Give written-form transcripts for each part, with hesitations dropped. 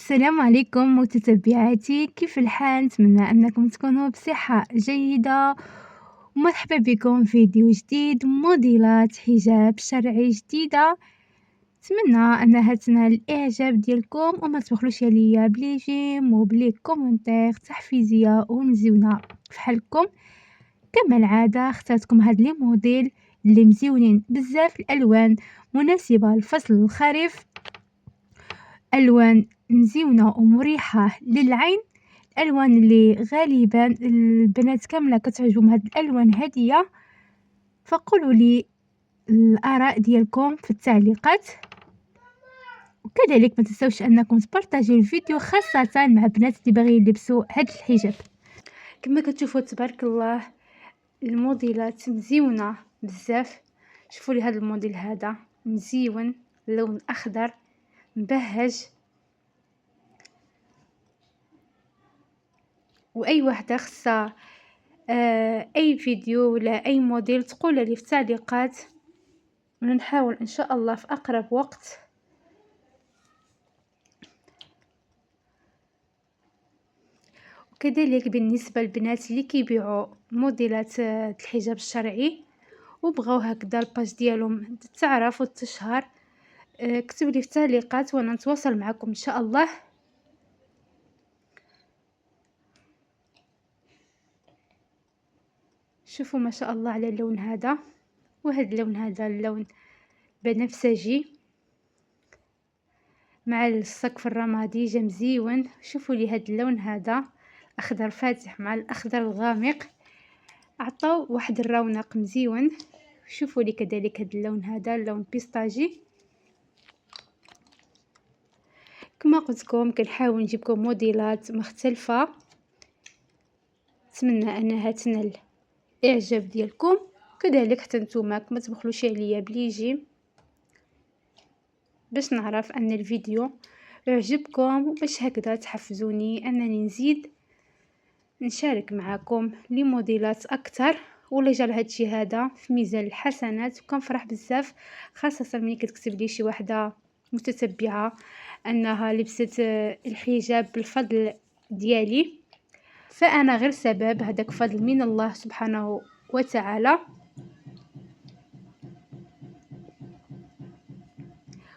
السلام عليكم متتبعاتي، كيف الحال؟ نتمنى أنكم تكونوا بصحة جيدة، ومرحبا بكم في فيديو جديد موديلات حجاب شرعي جديدة. نتمنى أنها تنال الإعجاب ديالكم، وما تبخلوش عليا بلي جيم وبلي كومنتير تحفيزية ومزيونة فحالكم. كما العادة اخترتكم هاد لي موديل اللي مزيونين بزاف، الألوان مناسبة لفصل الخريف، ألوان مزيونة ومريحة للعين، الألوان اللي غالبا البنات كاملة كتعجبهم هاد الألوان هادية. فقولوا لي الآراء ديالكم في التعليقات، وكذلك ما تنسوش أنكم تبارطاجيو الفيديو خاصة مع بنات اللي باغيين يلبسوا هاد الحجاب. كما كتشوفوا تبارك الله الموديلات مزيونة بزاف. شوفوا لي هذا الموديل هذا مزيون، اللون أخضر مبهج، واي وحده خصها اي فيديو ولا اي موديل تقول لي في التعليقات، ونحاول ان شاء الله في اقرب وقت. وكذلك بالنسبه للبنات اللي كيبيعوا موديلات الحجاب الشرعي وبغاو هكذا الباج ديالهم تعرف وتشهر، كتبوا لي في التعليقات وانا نتواصل معكم ان شاء الله. شوفوا ما شاء الله على اللون هذا، وهذا اللون هذا اللون بنفسجي مع السقف الرمادي جا مزيون. شوفوا لي هذا اللون هذا اخضر فاتح مع الاخضر الغامق، عطاو واحد الرونق مزيون. شوفوا لي كذلك هذا اللون هذا اللون بيستاجي. كما قلت لكم كنحاول نجيبكم موديلات مختلفه، نتمنى انها تنال اعجاب ديالكم. كذلك حتى نتوما ما تبخلوش عليا بليجي باش نعرف ان الفيديو يعجبكم، وباش هكذا تحفزوني انني نزيد نشارك معكم لي موديلات اكثر، ولا جا هادشي هذا في ميزان الحسنات. وكنفرح بزاف خاصه ملي كتكتب لي شي وحده متتبعه انها لبست الحجاب بالفضل ديالي، فانا غير سبب، هذاك فضل من الله سبحانه وتعالى.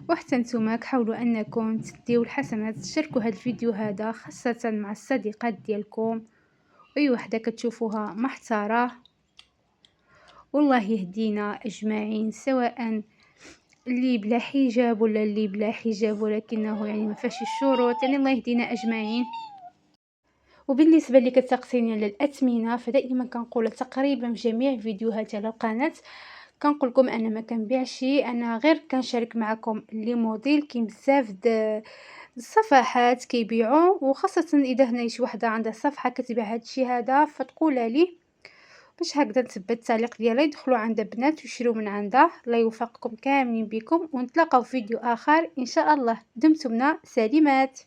وحتى نتوما حاولوا انكم تديو الحسنات، تشاركوا هذا الفيديو هذا خاصه مع الصديقات ديالكم، اي وحده كتشوفوها محتاره. والله يهدينا اجمعين، سواء اللي بلا حجاب ولا اللي بلا حجاب ولكنه يعني ما فيهش الشروط، يعني الله يهدينا اجمعين. وبالنسبه اللي كتسقسيني على الاثمنه، فدائما كنقول تقريبا في جميع فيديوهاتي على القناه كنقول لكم انا ما كنبيعش، انا غير كنشارك معكم لي موديل. كاين بزاف الصفحات كيبيعوا، وخاصه اذا هنا شي وحده عندها صفحه كتبيع هادشي هذا فتقول لي باش هكذا نثبت التعليق ديالها، يدخلوا عند بنات ويشريو من عندها. الله يوفقكم كاملين بكم، ونتلاقاو في فيديو اخر ان شاء الله. دمتم سالمات.